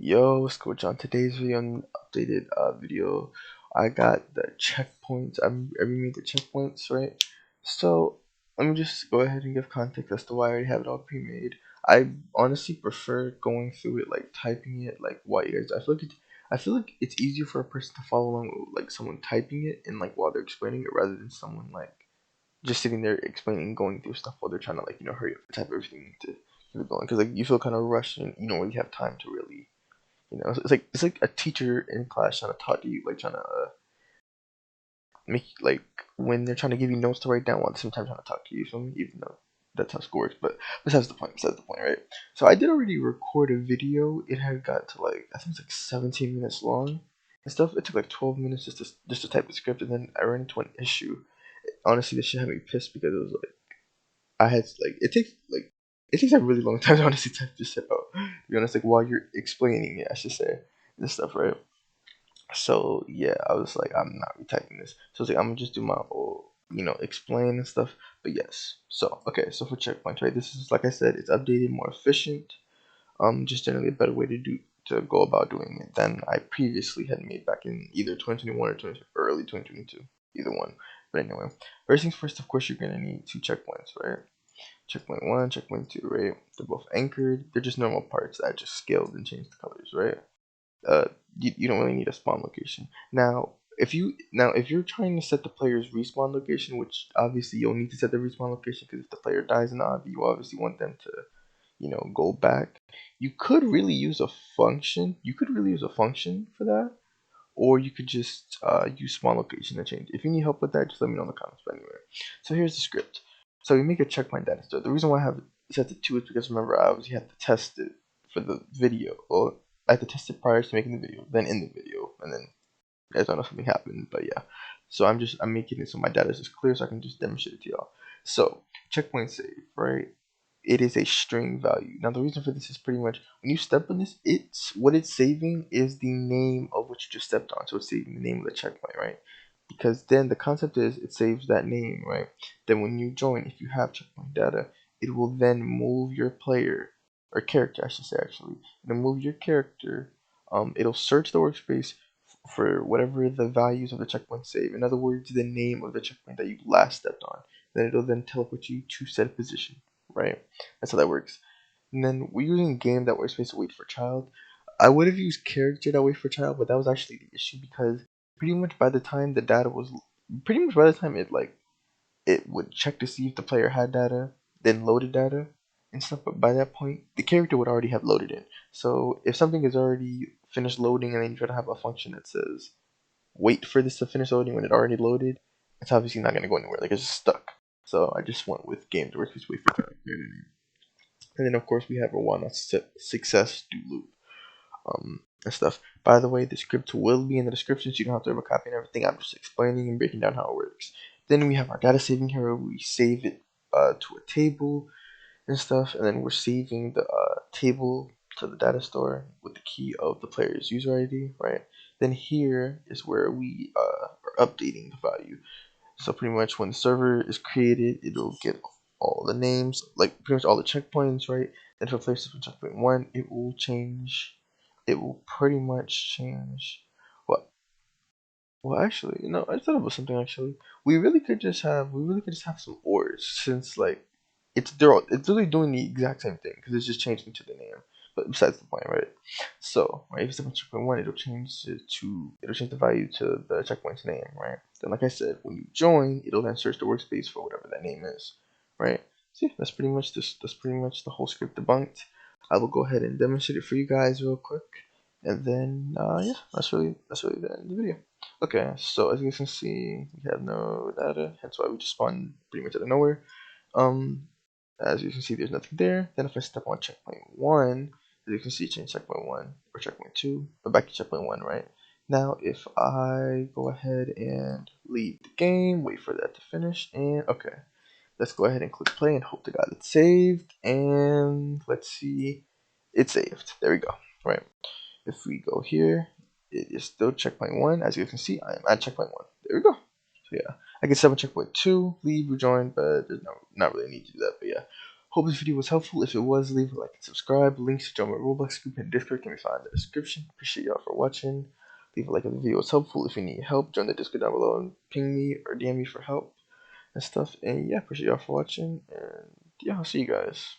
Yo, what's good, John? Today's video, an updated video. I got the checkpoints. I remade the checkpoints, right? So let me just go ahead and give context as to why I already have it all pre-made. I honestly prefer going through it, like typing it, like what you guys. I feel like it's easier for a person to follow along with like someone typing it and like while they're explaining it, rather than someone like just sitting there explaining, going through stuff while they're trying to hurry up and type everything to keep it going. Because like you feel kind of rushed and you don't really have time to really it's like a teacher in class trying to talk to you, like trying to make like when they're trying to give you notes to write down while at the same time trying to talk to you. So even though that's how school works, but besides the point. Besides the point, right? So I did already record a video. It had got to like I think it's like 17 minutes long and stuff. It took like 12 minutes just to type the script, and then I ran into an issue. Honestly, this shit had me pissed because it was like I had like it takes a really long time to honestly type this shit out. To be honest, like while you're explaining it, I should say this stuff, right? So yeah, I was like, I'm not retyping this. So I was like, I'm gonna just do my whole, explain and stuff. But yes, so okay, so for checkpoints, right? This is like I said, it's updated, more efficient. Just generally a better way to go about doing it than I previously had made back in either 2021 or early 2022, either one. But anyway, first things first, of course, you're gonna need two checkpoints, right? Checkpoint 1, checkpoint 2, right? They're both anchored. They're just normal parts that just scaled and changed the colors, right? You don't really need a spawn location. If you're trying to set the player's respawn location, which obviously you'll need to set the respawn location because if the player dies in the obby, you obviously want them to, go back. You could really use a function. You could really use a function for that, or you could just use spawn location to change. If you need help with that, just let me know in the comments. But anyway, so here's the script. So we make a checkpoint data store. The reason why I have it set to 2 is because remember I obviously had to test it for the video. Well, I had to test it prior to making the video, then in the video, and then you guys don't know if something happened, but yeah. So I'm making it so my data is just clear so I can just demonstrate it to y'all. So checkpoint save, right? It is a string value. Now the reason for this is pretty much when you step on this, what it's saving is the name of what you just stepped on. So it's saving the name of the checkpoint, right? Because then the concept is it saves that name, right? Then when you join, if you have checkpoint data, it will then move your player or character, I should say actually. It'll move your character. It'll search the workspace for whatever the values of the checkpoint save. In other words, the name of the checkpoint that you last stepped on. Then it'll then teleport you to said position, right? That's how that works. And then we're using game.Workspace to WaitForChild. I would have used character that WaitForChild, but that was actually the issue because pretty much by the time the data was, pretty much by the time it would check to see if the player had data, then loaded data and stuff. But by that point, the character would already have loaded in. So if something is already finished loading and then you try to have a function that says wait for this to finish loading when it already loaded, it's obviously not going to go anywhere. Like it's just stuck. So I just went with game.Workspace WaitForChild. And then of course we have a one success do loop and stuff. By the way, the script will be in the description, so you don't have to ever copy and everything. I'm just explaining and breaking down how it works. Then we have our data saving here where we save it to a table and stuff, and then we're saving the table to the data store with the key of the player's user ID, right? Then here is where we are updating the value. So pretty much when the server is created, it'll get all the names, like pretty much all the checkpoints, right? Then for places from checkpoint 1, it will change. It will pretty much change. What? Well, actually, no, I thought about something. Actually, we really could just have some ors since like it's really doing the exact same thing because it's just changing to the name. But besides the point, right? So, right, if it's on checkpoint 1, it'll change the value to the checkpoint's name, right? Then, like I said, when you join, it'll then search the workspace for whatever that name is, right? See, that's pretty much the whole script debunked. I will go ahead and demonstrate it for you guys real quick, and then yeah, that's really the end of the video. Okay, so as you can see, we have no data, hence why we just spawned pretty much out of nowhere. As you can see, there's nothing there. Then if I step on checkpoint 1, as you can see, change checkpoint 1 or checkpoint 2, but back to checkpoint 1, right? Now, if I go ahead and leave the game, wait for that to finish, and okay, let's go ahead and click play and hope to God it's saved. And let's see, it's saved. There we go. Right. If we go here, it is still checkpoint 1. As you can see, I am at checkpoint 1. There we go. So yeah, I can step on checkpoint 2, leave, rejoin, but there's not really a need to do that. But yeah, Hope this video was helpful. If it was, leave a like and subscribe. Links to join my Roblox group and Discord can be found in the description. Appreciate y'all for watching. Leave a like if the video was helpful. If you need help, join the Discord down below and ping me or DM me for help and stuff. And yeah, appreciate y'all for watching. And yeah, I'll see you guys.